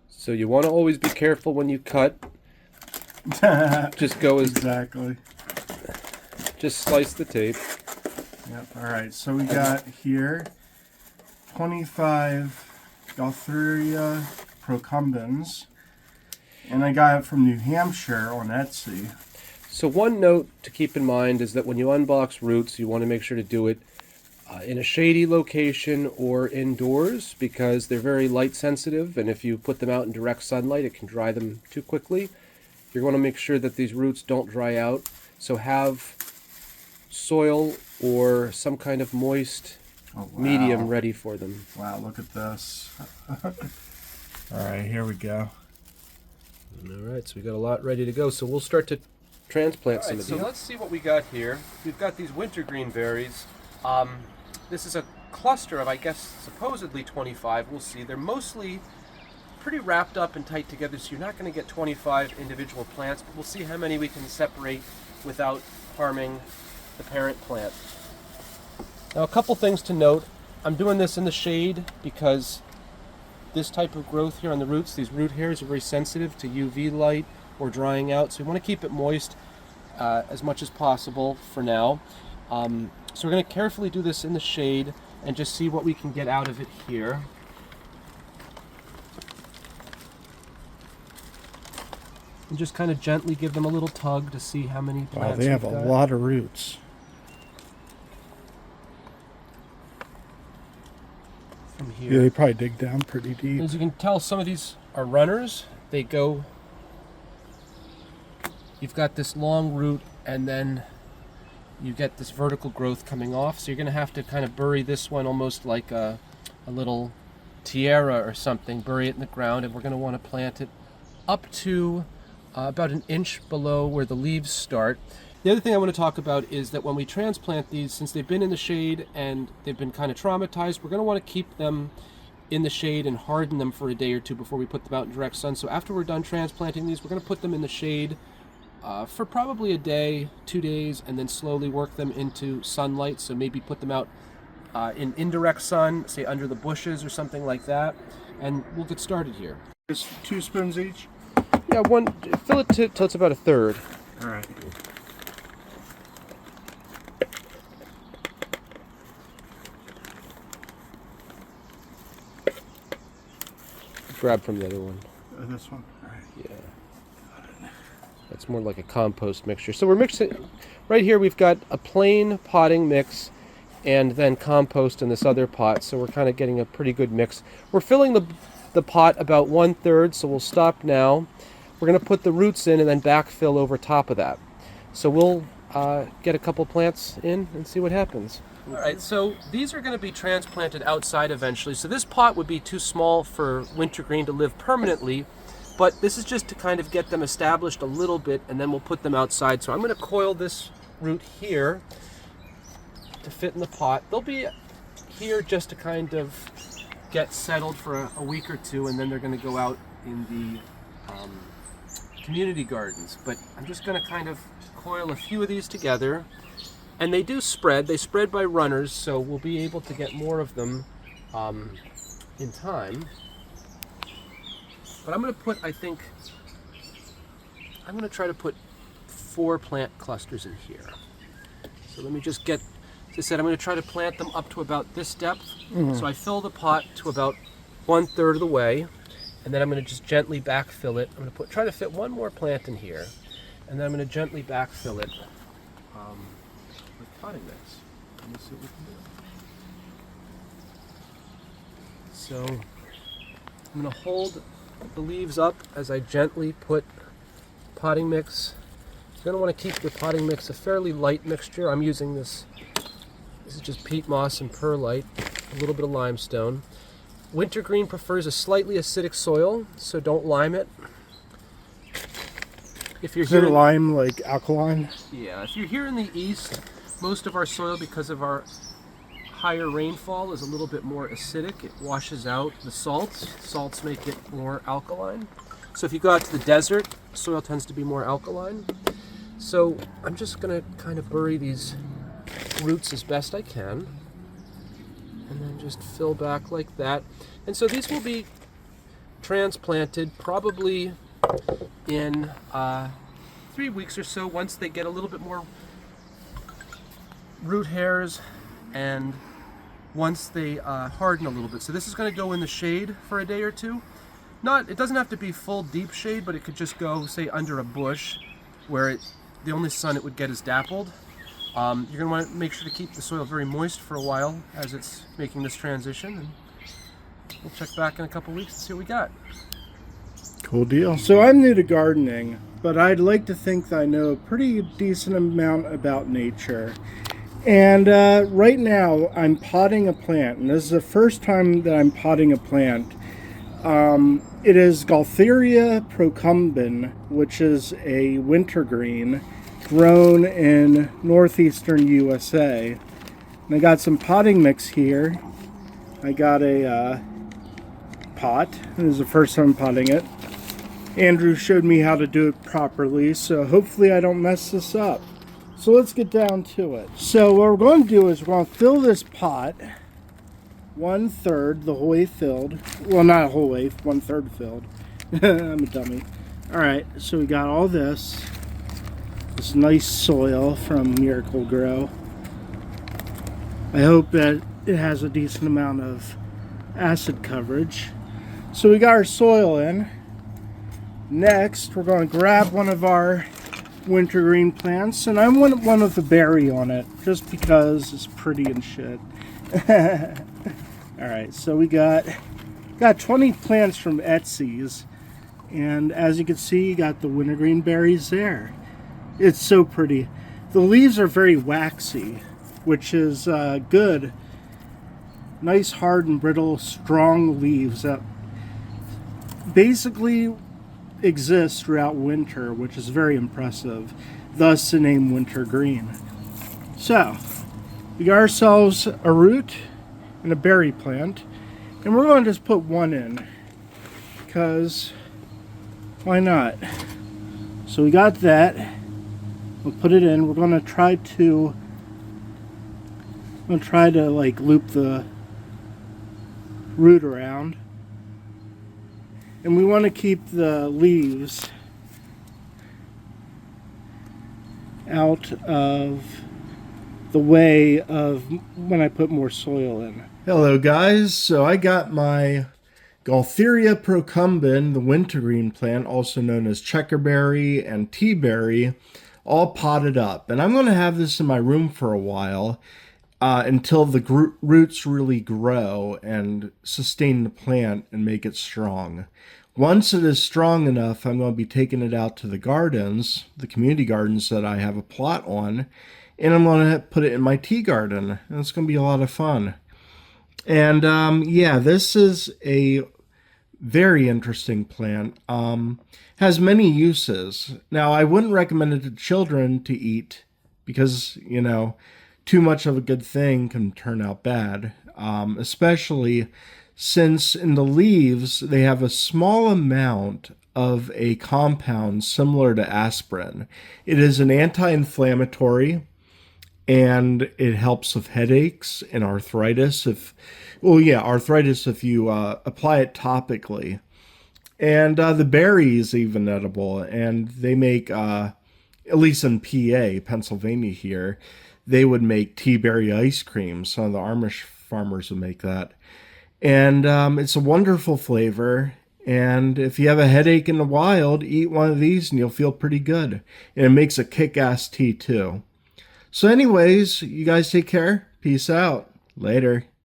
So you want to always be careful when you cut. Just go as exactly. Just slice the tape. Yep. All right. So we got here 25 Gaultheria procumbens, and I got it from New Hampshire on Etsy. So one note to keep in mind is that when you unbox roots, you want to make sure to do it in a shady location or indoors, because they're very light sensitive, and if you put them out in direct sunlight, it can dry them too quickly. You're going to make sure that these roots don't dry out, so have soil or some kind of moist medium ready for them. Wow, look at this. All right, here we go. All right, so we got a lot ready to go, so we'll start to transplant some of these. So let's see what we got here. We've got these wintergreen berries. This is a cluster of, I guess, supposedly 25. We'll see. They're mostly pretty wrapped up and tight together, so you're not going to get 25 individual plants, but we'll see how many we can separate without harming the parent plant. Now, a couple things to note. I'm doing this in the shade because this type of growth here on the roots, these root hairs are very sensitive to UV light or drying out, so we want to keep it moist as much as possible for now. So we're going to carefully do this in the shade and just see what we can get out of it here. And just kind of gently give them a little tug to see how many plants. Wow, they have a lot of roots. From here. Yeah, they probably dig down pretty deep. As you can tell, some of these are runners. They go, you've got this long root and then you get this vertical growth coming off. So you're going to have to kind of bury this one almost like a little tiara or something. Bury it in the ground, and we're going to want to plant it up to about an inch below where the leaves start. The other thing I want to talk about is that when we transplant these, since they've been in the shade and they've been kind of traumatized, we're going to want to keep them in the shade and harden them for a day or two before we put them out in direct sun. So after we're done transplanting these, we're going to put them in the shade for probably a day, 2 days, and then slowly work them into sunlight. So maybe put them out in indirect sun, say under the bushes or something like that, and we'll get started here. Just 2 spoons each? Yeah, one. Fill it till it's about a third. All right. Grab from the other one. This one? All right. Yeah. That's more like a compost mixture. So we're mixing, right here we've got a plain potting mix and then compost in this other pot. So we're kind of getting a pretty good mix. We're filling the pot about 1/3, so we'll stop now. We're going to put the roots in and then backfill over top of that. So we'll get a couple plants in and see what happens. All right, so these are going to be transplanted outside eventually. So this pot would be too small for wintergreen to live permanently, but this is just to kind of get them established a little bit, and then we'll put them outside. So I'm going to coil this root here to fit in the pot. They'll be here just to kind of get settled for a week or two, and then they're going to go out in the community gardens. But I'm just going to kind of coil a few of these together. And they do spread. They spread by runners, so we'll be able to get more of them in time. But I'm going to put, I'm going to try to put 4 plant clusters in here. So let me just get, as I said, I'm going to try to plant them up to about this depth. So I fill the pot to about 1/3 of the way, and then I'm going to just gently backfill it. I'm going to try to fit 1 more plant in here, and then I'm going to gently backfill it with potting mix. And we'll see what we can do. So I'm going to hold the leaves up as I gently put potting mix. You're going to want to keep your potting mix a fairly light mixture. I'm using this is just peat moss and perlite, a little bit of limestone. Wintergreen prefers a slightly acidic soil, so don't lime it. If you're Is it lime like alkaline? Yeah, if you're here in the east, most of our soil, because of our higher rainfall, is a little bit more acidic. It washes out the salts. Salts make it more alkaline. So if you go out to the desert, soil tends to be more alkaline. So I'm just going to kind of bury these roots as best I can, and then just fill back like that. And so these will be transplanted probably in 3 weeks or so, once they get a little bit more root hairs and once they harden a little bit. So this is going to go in the shade for a day or two. It doesn't have to be full deep shade, but it could just go, say, under a bush where the only sun it would get is dappled. You're going to want to make sure to keep the soil very moist for a while as it's making this transition, and we'll check back in a couple weeks and see what we got. Cool deal. So I'm new to gardening, but I'd like to think that I know a pretty decent amount about nature. And right now I'm potting a plant, and this is the first time that I'm potting a plant. It is Gaultheria procumbens, which is a wintergreen grown in northeastern USA. And I got some potting mix here. I got a pot. This is the first time I'm potting it. Andrew showed me how to do it properly, so hopefully I don't mess this up. So let's get down to it. So what we're going to do is we're going to fill this pot 1/3 the whole way filled. Well, not a whole way, 1/3 filled. I'm a dummy. Alright, so we got all this nice soil from Miracle Grow. I hope that it has a decent amount of acid coverage. So we got our soil in. Next, we're going to grab one of our wintergreen plants, and I want one with a berry on it, just because it's pretty and shit. Alright, so we got 20 plants from Etsy's, and as you can see, you got the wintergreen berries there. It's so pretty. The leaves are very waxy, which is good. Nice, hard and brittle, strong leaves that basically exist throughout winter, which is very impressive. Thus the name wintergreen. So, we got ourselves a root and a berry plant, and we're going to just put one in, because why not? So we got that. We'll put it in. We're going to try to like loop the root around, and we want to keep the leaves out of the way of when I put more soil in. Hello guys, so I got my Gaultheria procumbens, the wintergreen plant, also known as checkerberry and teaberry, all potted up. And I'm going to have this in my room for a while until the roots really grow and sustain the plant and make it strong. Once it is strong enough, I'm going to be taking it out to the gardens, the community gardens that I have a plot on, and I'm going to put it in my tea garden, and it's going to be a lot of fun. And yeah, this is a very interesting plant. Has many uses. Now, I wouldn't recommend it to children to eat because, you know, too much of a good thing can turn out bad, especially since in the leaves they have a small amount of a compound similar to aspirin. It is an anti-inflammatory, and it helps with headaches and arthritis arthritis if you apply it topically. And the berry is even edible, and they make, at least in PA, Pennsylvania here, they would make teaberry ice cream. Some of the Amish farmers would make that. And it's a wonderful flavor, and if you have a headache in the wild, eat one of these and you'll feel pretty good. And it makes a kick-ass tea too. So anyways, you guys take care. Peace out. Later.